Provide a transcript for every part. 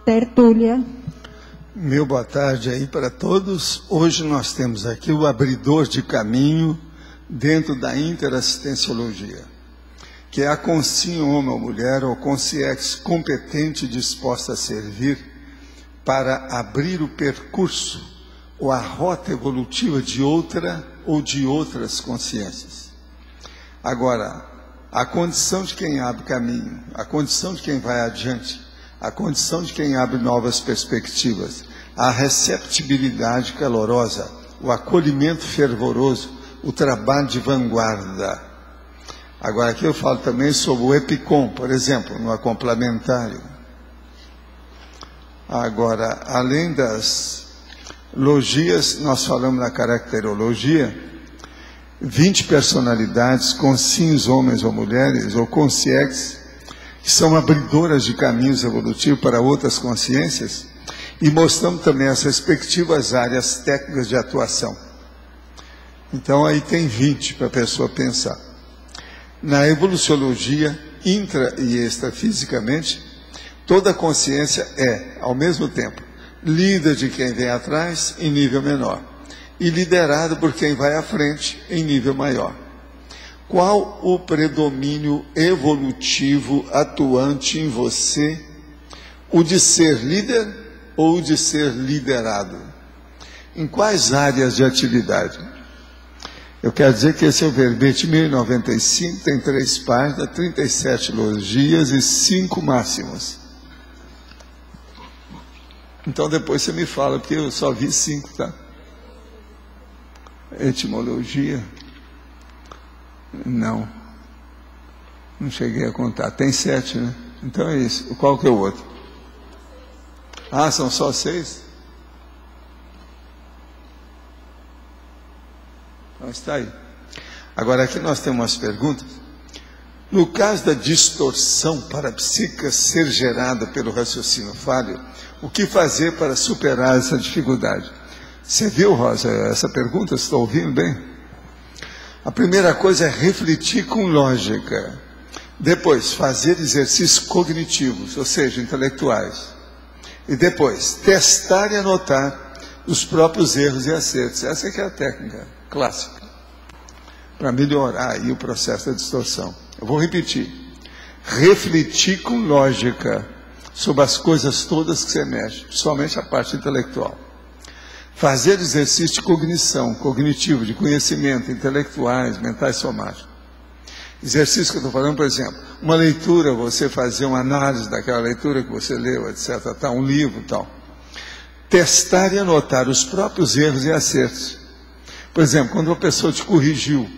tertúlia. Meu boa tarde aí para todos. Hoje nós temos aqui o abridor de caminho dentro da interassistenciologia, que é a consciência homem ou mulher, ou consciência competente e disposta a servir para abrir o percurso ou a rota evolutiva de outra ou de outras consciências. Agora, a condição de quem abre caminho, a condição de quem vai adiante, a condição de quem abre novas perspectivas, a receptibilidade calorosa, o acolhimento fervoroso, o trabalho de vanguarda. Agora aqui eu falo também sobre o EPICOM, por exemplo, no complementário. Agora, além das logias, nós falamos na caracterologia, 20 personalidades, conscientes, homens ou mulheres, ou conscientes, que são abridoras de caminhos evolutivos para outras consciências, e mostramos também as respectivas áreas técnicas de atuação. Então aí tem 20 para a pessoa pensar. Na evoluciologia, intra e extrafisicamente, toda consciência é, ao mesmo tempo, líder de quem vem atrás em nível menor e liderado por quem vai à frente em nível maior. Qual o predomínio evolutivo atuante em você? O de ser líder ou o de ser liderado? Em quais áreas de atividade? Eu quero dizer que esse é o verbete 1095, tem 3 páginas, 37 logias e 5 máximos. Então depois você me fala, porque eu só vi 5, tá? Etimologia? Não cheguei a contar. Tem 7, né? Então é isso. Qual que é o outro? Ah, são só 6? Então está aí. Agora aqui nós temos umas perguntas. No caso da distorção parapsíquica ser gerada pelo raciocínio falho, o que fazer para superar essa dificuldade? Você viu, Rosa, essa pergunta? Estou ouvindo bem? A primeira coisa é refletir com lógica. Depois, fazer exercícios cognitivos, ou seja, intelectuais. E depois, testar e anotar os próprios erros e acertos. Essa é que é a técnica clássica para melhorar aí o processo da distorção. Eu vou repetir. Refletir com lógica sobre as coisas todas que você mexe, principalmente a parte intelectual. Fazer exercício de cognição, cognitivo, de conhecimento, intelectuais, mentais, somáticos. Exercício que eu estou falando, por exemplo, uma leitura, você fazer uma análise daquela leitura que você leu, etc., tal, um livro, tal. Testar e anotar os próprios erros e acertos. Por exemplo, quando uma pessoa te corrigiu,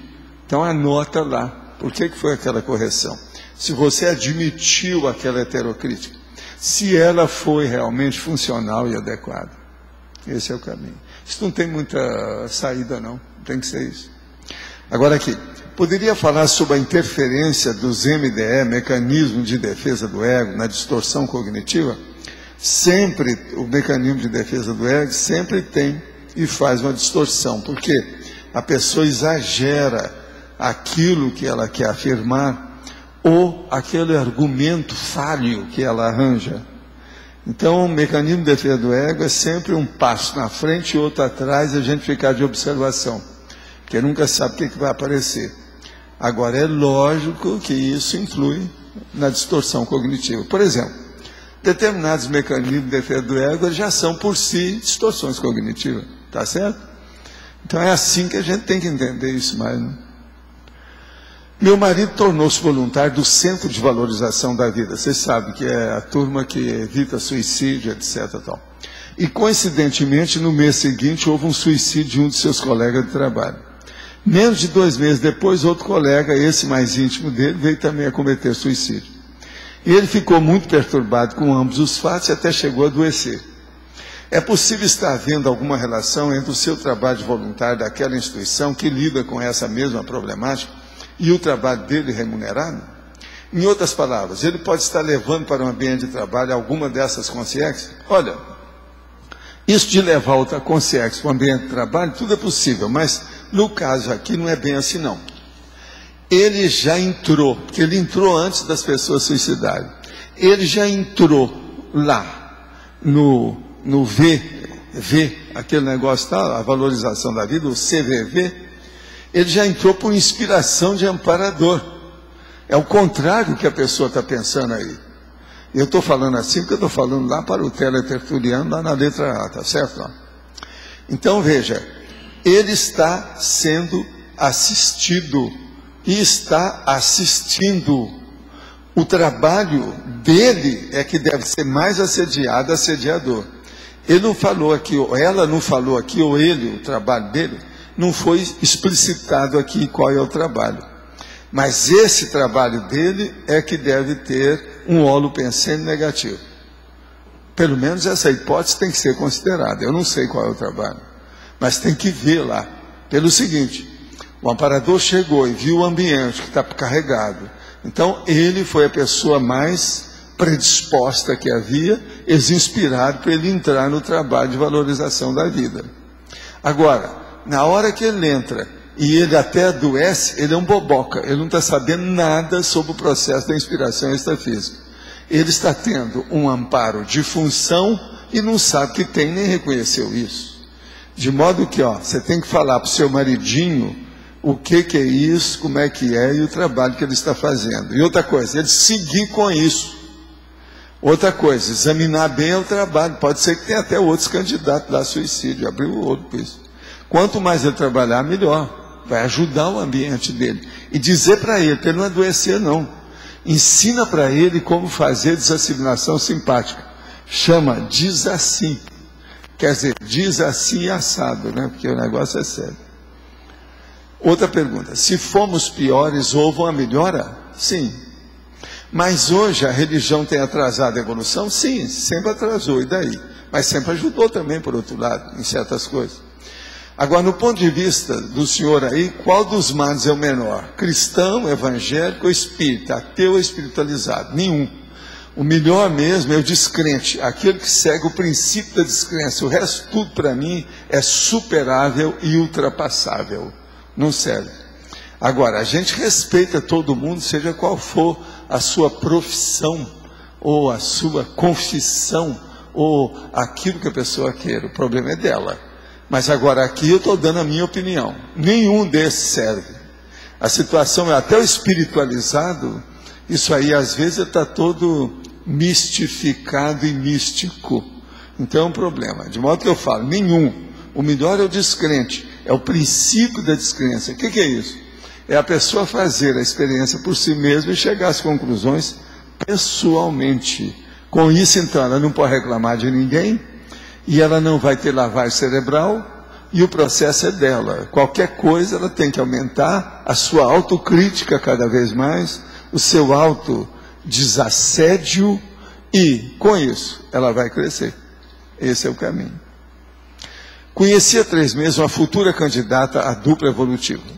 então anota lá, por que foi aquela correção? Se você admitiu aquela heterocrítica, se ela foi realmente funcional e adequada. Esse é o caminho. Isso não tem muita saída, não. Tem que ser isso. Agora aqui, poderia falar sobre a interferência dos MDE, mecanismo de defesa do ego, na distorção cognitiva? Sempre, o mecanismo de defesa do ego sempre tem e faz uma distorção, porque a pessoa exagera aquilo que ela quer afirmar ou aquele argumento falho que ela arranja. Então, o mecanismo de defesa do ego é sempre um passo na frente e outro atrás, e a gente ficar de observação, porque nunca sabe o que vai aparecer. Agora, é lógico que isso influi na distorção cognitiva. Por exemplo, determinados mecanismos de defesa do ego já são, por si, distorções cognitivas. Tá certo? Então, é assim que a gente tem que entender isso mais, né? Meu marido tornou-se voluntário do Centro de Valorização da Vida. Vocês sabem que é a turma que evita suicídio, etc. Tal. E, coincidentemente, no mês seguinte, houve um suicídio de um de seus colegas de trabalho. Menos de 2 meses depois, outro colega, esse mais íntimo dele, veio também a cometer suicídio. E ele ficou muito perturbado com ambos os fatos e até chegou a adoecer. É possível estar havendo alguma relação entre o seu trabalho de voluntário daquela instituição que lida com essa mesma problemática e o trabalho dele remunerado? Em outras palavras, ele pode estar levando para um ambiente de trabalho alguma dessas consciências? Olha, isso de levar outra consciência para o ambiente de trabalho, tudo é possível, mas no caso aqui não é bem assim não. Ele já entrou, porque ele entrou antes das pessoas suicidarem. Ele já entrou lá. no V, aquele negócio, tá, a valorização da vida, o CVV, ele já entrou por inspiração de amparador. É o contrário que a pessoa está pensando aí. Eu estou falando assim porque eu estou falando lá para o teletertuliano, lá na letra A, tá certo? Não? Então veja, ele está sendo assistido e está assistindo. O trabalho dele é que deve ser mais assediado, assediador. Ele não falou aqui, ou ela não falou aqui, ou ele, o trabalho dele, não foi explicitado aqui qual é o trabalho. Mas esse trabalho dele é que deve ter um holopensene negativo. Pelo menos essa hipótese tem que ser considerada. Eu não sei qual é o trabalho, mas tem que ver lá. Pelo seguinte, o amparador chegou e viu o ambiente que está carregado. Então, ele foi a pessoa mais predisposta que havia, inspirado para ele entrar no trabalho de valorização da vida. Agora, na hora que ele entra e ele até adoece, ele é um boboca, ele não está sabendo nada sobre o processo da inspiração extrafísica. Ele está tendo um amparo de função e não sabe que tem, nem reconheceu isso. De modo que, você tem que falar para o seu maridinho o que é isso, como é que é e o trabalho que ele está fazendo. E outra coisa, ele seguir com isso. Outra coisa, examinar bem o trabalho. Pode ser que tenha até outros candidatos lá a suicídio, abrir o olho para isso. Quanto mais ele trabalhar, melhor. Vai ajudar o ambiente dele. E dizer para ele, para ele não adoecer não. Ensina para ele como fazer desassimilação simpática. Chama diz assim. Quer dizer, diz assim assado, né? Porque o negócio é sério. Outra pergunta, se fomos piores, houve uma melhora? Sim. Mas hoje a religião tem atrasado a evolução? Sim, sempre atrasou, e daí? Mas sempre ajudou também, por outro lado, em certas coisas. Agora, no ponto de vista do senhor aí, qual dos males é o menor? Cristão, evangélico ou espírita? Ateu ou espiritualizado? Nenhum. O melhor mesmo é o descrente, aquele que segue o princípio da descrença. O resto tudo para mim é superável e ultrapassável. Não serve. Agora, a gente respeita todo mundo, seja qual for a sua profissão, ou a sua confissão, ou aquilo que a pessoa queira. O problema é dela. Mas agora aqui eu estou dando a minha opinião. Nenhum desses serve. A situação é até o espiritualizado, isso aí às vezes está todo mistificado e místico. Então é um problema. De modo que eu falo, nenhum. O melhor é o descrente. É o princípio da descrença. O que é isso? É a pessoa fazer a experiência por si mesma e chegar às conclusões pessoalmente. Com isso, então, ela não pode reclamar de ninguém e ela não vai ter lavagem cerebral e o processo é dela. Qualquer coisa, ela tem que aumentar a sua autocrítica cada vez mais, o seu autodesassédio e, com isso, ela vai crescer. Esse é o caminho. Conheci há 3 meses uma futura candidata à dupla evolutiva.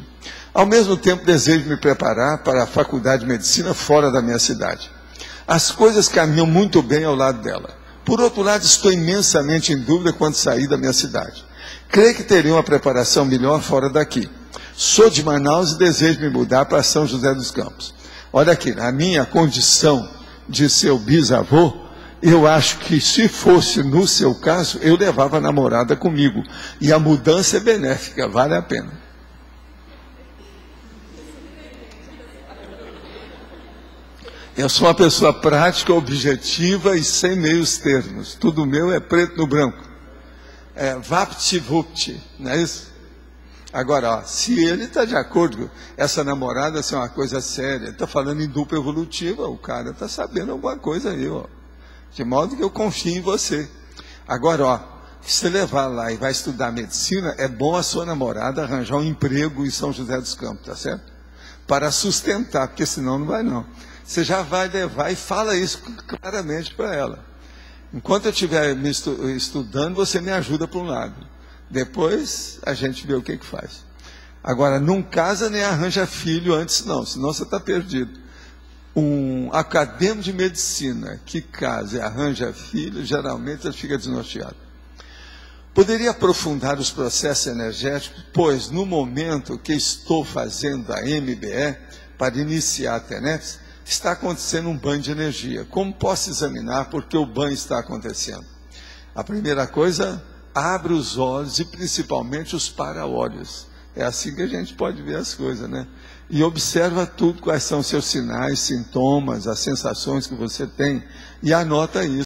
Ao mesmo tempo, desejo me preparar para a faculdade de medicina fora da minha cidade. As coisas caminham muito bem ao lado dela. Por outro lado, estou imensamente em dúvida quando sair da minha cidade. Creio que teria uma preparação melhor fora daqui. Sou de Manaus e desejo me mudar para São José dos Campos. Olha aqui, na minha condição de seu bisavô, eu acho que se fosse no seu caso, eu levava a namorada comigo. E a mudança é benéfica, vale a pena. Eu sou uma pessoa prática, objetiva e sem meios termos. Tudo meu é preto no branco. É vapt-vupt, não é isso? Agora, se ele está de acordo, essa namorada ser uma coisa séria, está falando em dupla evolutiva, o cara está sabendo alguma coisa aí, de modo que eu confio em você. Agora, se você levar lá e vai estudar medicina, é bom a sua namorada arranjar um emprego em São José dos Campos, tá certo? Para sustentar, porque senão não vai não. Você já vai levar e fala isso claramente para ela. Enquanto eu estiver estudando, você me ajuda para um lado. Depois a gente vê o que faz. Agora, não casa nem arranja filho antes não, senão você está perdido. Um acadêmico de medicina que casa e arranja filho, geralmente ele fica desnorteado. Poderia aprofundar os processos energéticos, pois no momento que estou fazendo a MBE, para iniciar a TENEPS, está acontecendo um banho de energia. Como posso examinar por que o banho está acontecendo? A primeira coisa, abre os olhos e principalmente os para-olhos. É assim que a gente pode ver as coisas, né? E observa tudo, quais são os seus sinais, sintomas, as sensações que você tem, e anota isso.